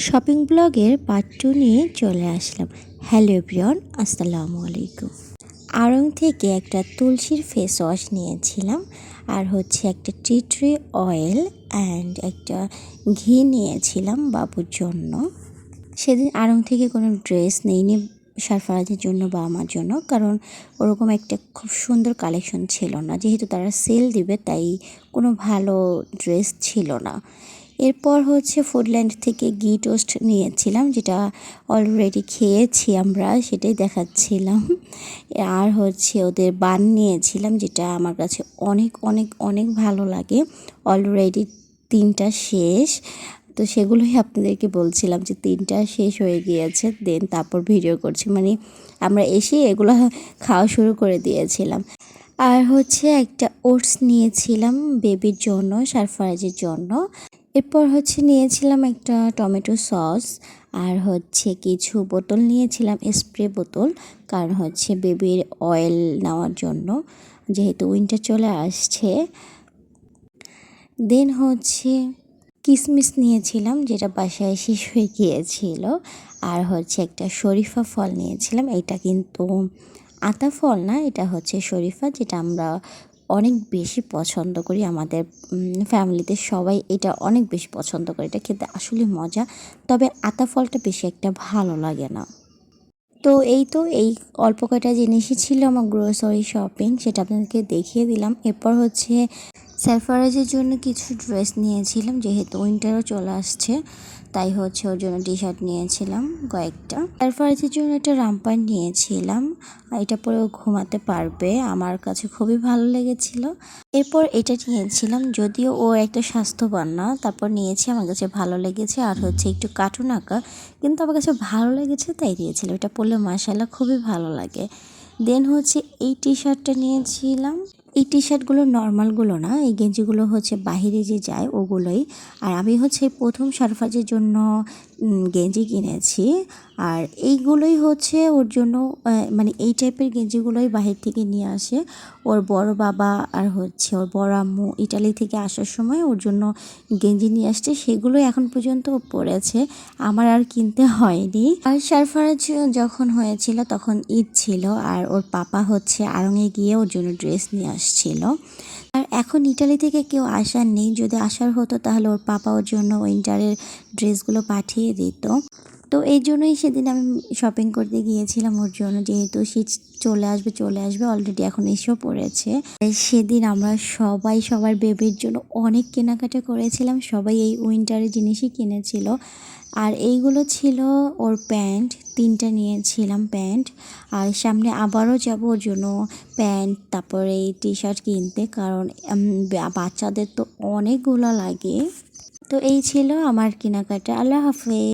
Shopping ব্লগের part 2 নিয়ে চলে আসলাম। হ্যালো এভরিওয়ান, আসসালামু আলাইকুম। আড়ং থেকে একটা তুলসীর ফেস ওয়াশ নিয়েছিলাম, আর হচ্ছে একটা টি ট্রি অয়েল অ্যান্ড একটা ঘি নিয়েছিলাম বাবুর জন্য। সেদিন আড়ং থেকে কোনো ড্রেস নেইনি সারফারাজের জন্য বা আমার জন্য, কারণ ওরকম একটা খুব সুন্দর কালেকশন ছিল না। যেহেতু তারা সেল দিবে তাই কোনো ভালো ড্রেস ছিল না। এরপর হচ্ছে ফুডল্যান্ড থেকে ঘি টোস্ট নিয়েছিলাম, যেটা অলরেডি খেয়েছি আমরা, সেটাই দেখাচ্ছিলাম। আর হচ্ছে ওদের বান নিয়েছিলাম, যেটা আমার কাছে অনেক অনেক অনেক ভালো লাগে। অলরেডি 3টা শেষ, তো সেগুলোই আপনাদেরকে বলছিলাম যে 3টা শেষ হয়ে গিয়েছে, দেন তারপর ভিডিও করছি। মানে আমরা এসে এগুলো খাওয়া শুরু করে দিয়েছিলাম। আর হচ্ছে একটা ওটস নিয়েছিলাম বেবির জন্য, সারফারাজের জন্য। এরপর হচ্ছে নিয়েছিলাম একটা টমেটো সস, আর হচ্ছে কিছু বোতল নিয়েছিলাম, স্প্রে বোতল, কারণ হচ্ছে বেবির অয়েল নেওয়ার জন্য, যেহেতু উইন্টার চলে আসছে। দেন হচ্ছে কিশমিশ নিয়েছিলাম, যেটা বাসায় শেষ হয়ে গিয়েছিল। আর হচ্ছে একটা শরীফা ফল নিয়েছিলাম। এটা কিন্তু আতা ফল না, এটা হচ্ছে শরীফা, যেটা আমরা অনেক বেশি পছন্দ করি। আমাদের ফ্যামিলিতে সবাই এটা অনেক বেশি পছন্দ করে। এটা খেতে আসলে মজা, তবে আতা ফলটা বেশি একটা ভালো লাগে না। তো এই অল্প কয়টা জিনিসই ছিল আমার গ্রোসারি শপিং, সেটা আপনাদেরকে দেখিয়ে দিলাম। এরপর হচ্ছে সারফারাজের জন্য কিছু ড্রেস নিয়েছিলাম, যেহেতু উইন্টারও চলে আসছে, তাই হচ্ছে ওর জন্য টি শার্ট নিয়েছিলাম কয়েকটা। সারফারাজের জন্য একটা রামপার নিয়েছিলাম, এটা পরে ও ঘুমাতে পারবে, আমার কাছে খুবই ভালো লেগেছিল। এরপর এটা নিয়েছিলাম, যদিও ও একটা স্বাস্থ্যবান না, তারপর নিয়েছি, আমার কাছে ভালো লেগেছে। আর হচ্ছে একটু কার্টুন আঁকা, কিন্তু আমার কাছে ভালো লেগেছে তাই দিয়েছিল। এটা পরলে মাশাআল্লাহ খুবই ভালো লাগে। দেন হচ্ছে এই টি শার্টটা নিয়েছিলাম। এই টি শার্টগুলো নর্মালগুলো না, এই গেঞ্জিগুলো হচ্ছে বাহিরে যে যায় ওগুলোই। আর আমি হচ্ছে প্রথম সারফাজের জন্য গেঞ্জি কিনেছি, আর এইগুলোই হচ্ছে ওর জন্য, মানে এই টাইপের গেঞ্জিগুলোই বাহির থেকে নিয়ে আসে ওর বড় বাবা, আর হচ্ছে ওর বড় আম্মু ইটালি থেকে আসার সময় ওর জন্য গেঞ্জি নিয়ে আসছে, সেগুলোই এখন পর্যন্ত ও পরেছে, আমার আর কিনতে হয়নি। আর সারফারাজ যখন হয়েছিল তখন ঈদ ছিল, আর ওর পাপা হচ্ছে আড়ংয়ে গিয়ে ওর জন্য ড্রেস নিয়ে আসছিল। আর এখন ইটালি থেকে কেউ আসার নেই, যদি আসার হতো তাহলে ওর পাপা ওর জন্য উইন্টারের ড্রেসগুলো পাঠিয়ে দিত। তো এই জন্যই সেদিন আমি শপিং করতে গিয়েছিলাম ওর জন্য, যেহেতু শীত চলে আসবে অলরেডি, এখন এসেও পড়েছে। সেদিন আমরা সবাই সবার বেবির জন্য অনেক কেনাকাটা করেছিলাম, সবাই এই উইন্টারের জিনিসই কিনেছিল। আর এইগুলো ছিল ওর প্যান্ট, 3টা নিয়েছিলাম প্যান্ট। আর সামনে আবারও যাব ওর জন্য প্যান্ট, তারপরে এই টি শার্ট কিনতে, কারণ বাচ্চাদের তো অনেকগুলো লাগে। তো এই ছিল আমার কেনাকাটা। আল্লাহ হাফেজ।